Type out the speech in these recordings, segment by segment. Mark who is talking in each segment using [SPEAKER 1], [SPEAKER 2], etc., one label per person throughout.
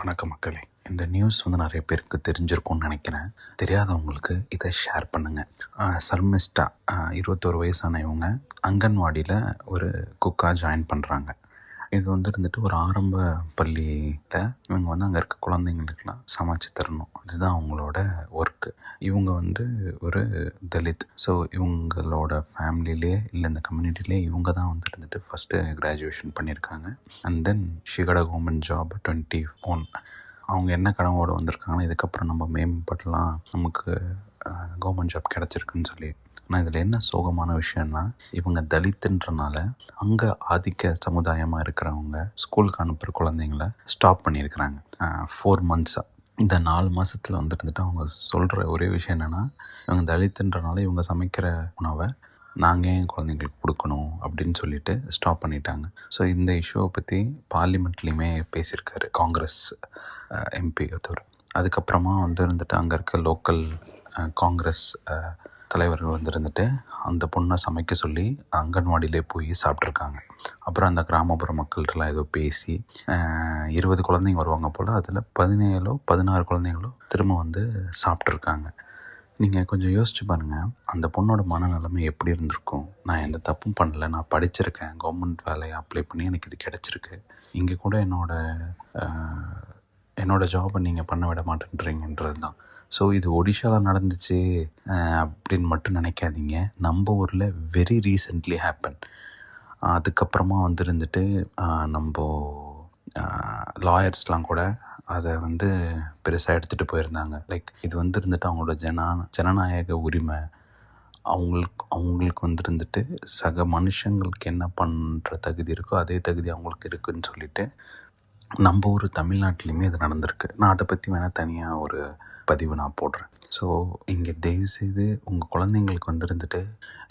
[SPEAKER 1] வணக்கம் மக்களே. இந்த நியூஸ் நிறைய பேருக்கு தெரிஞ்சிருக்கும்னு நினைக்கிறேன். தெரியாதவங்களுக்கு இதை ஷேர் பண்ணுங்கள். சர்மிஸ்டா 21 வயசான இவங்க அங்கன்வாடியில் ஒரு குக்காக ஜாயின் பண்ணுறாங்க. இது இருந்துட்டு ஒரு ஆரம்ப பள்ளியில் இவங்க அங்கே இருக்க குழந்தைங்களுக்கெல்லாம் சமைச்சு தரணும். இதுதான் அவங்களோட ஒர்க்கு. இவங்க ஒரு தலித். ஸோ இவங்களோட ஃபேமிலியிலே இல்லை இந்த கம்யூனிட்டிலே இவங்க தான் இருந்துட்டு ஃபஸ்ட்டு கிராஜுவேஷன் பண்ணியிருக்காங்க. அண்ட் தென் ஷிகட கவர்மெண்ட் ஜாப் 21. அவங்க என்ன கனவோடு வந்திருக்காங்கன்னா, இதுக்கப்புறம் நம்ம மேம்படலாம், நமக்கு கவர்மெண்ட் ஜாப் கிடச்சிருக்குன்னு சொல்லி. ஆனால் இதில் என்ன சோகமான விஷயம்னா, இவங்க தலித்துன்றனால அங்கே ஆதிக்க சமுதாயமாக இருக்கிறவங்க ஸ்கூலுக்கு அனுப்புகிற குழந்தைங்கள ஸ்டாப் பண்ணியிருக்கிறாங்க 4 months-ஆக. இந்த 4 மாதத்தில் இருந்துட்டு அவங்க சொல்கிற ஒரே விஷயம் என்னென்னா, இவங்க தலித்துன்றனால இவங்க சமைக்கிற உணவை நாங்கள் ஏன் குழந்தைங்களுக்கு கொடுக்கணும் அப்படின்னு சொல்லிட்டு ஸ்டாப் பண்ணிட்டாங்க. ஸோ இந்த இஷ்யூவை பற்றி பார்லிமெண்ட்லேயுமே பேசியிருக்காரு காங்கிரஸ் எம்பி ஒருத்தர். அதுக்கப்புறமா இருந்துட்டு அங்கே இருக்க லோக்கல் காங்கிரஸ் தலைவர்கள் இருந்துட்டு அந்த பொண்ணை சமைக்க சொல்லி அங்கன்வாடியிலே போய் சாப்பிட்ருக்காங்க. அப்புறம் அந்த கிராமப்புற மக்கள்கிட்டலாம் ஏதோ பேசி 20 குழந்தைங்க வருவாங்க போல், அதில் 16 குழந்தைங்களோ திரும்ப சாப்பிட்ருக்காங்க. நீங்கள் கொஞ்சம் யோசிச்சு பாருங்கள், அந்த பொண்ணோட மனநிலைமை எப்படி இருந்திருக்கும். நான் எந்த தப்பும் பண்ணலை, நான் படிச்சிருக்கேன், கவர்மெண்ட் வேலையை அப்ளை பண்ணி எனக்கு இது கிடச்சிருக்கு, இங்கே கூட என்னோடய ஜாபை நீங்கள் பண்ண விட மாட்டேன்றீங்கன்றது தான். ஸோ இது ஒடிஷாவில் நடந்துச்சு அப்படின்னு மட்டும் நினைக்காதீங்க. நம்ம ஊரில் வெரி ரீசெண்ட்லி ஹேப்பன். அதுக்கப்புறமா இருந்துட்டு நம்ம லாயர்ஸ்லாம் கூட அதை பெருசாக எடுத்துகிட்டு போயிருந்தாங்க. லைக் இது இருந்துட்டு அவங்களோட ஜனநாயக உரிமை, அவங்களுக்கு இருந்துட்டு சக மனுஷங்களுக்கு என்ன பண்ணுற தகுதி இருக்கோ அதே தகுதி அவங்களுக்கு இருக்குதுன்னு சொல்லிட்டு நம்ம ஊர் தமிழ்நாட்டிலையுமே இது நடந்திருக்கு. நான் அதை பற்றி வேணால் தனியாக ஒரு பதிவு நான் போடுறேன். ஸோ இங்கே தயவுசெய்து உங்கள் குழந்தைங்களுக்கு இருந்துட்டு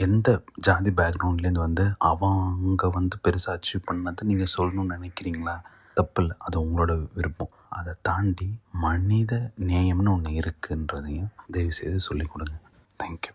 [SPEAKER 1] எந்த ஜாதி பேக்ரவுண்ட்லேருந்து அவங்க பெருசாக அச்சீவ் பண்ணதை நீங்கள் சொல்லணும்னு நினைக்கிறீங்களா, தப்பு இல்லை, அது உங்களோட விருப்பம். அதை தாண்டி மனித நேயம்னு ஒன்று இருக்குன்றதையும் தயவுசெய்து சொல்லிக் கொடுங்க. தேங்க்யூ.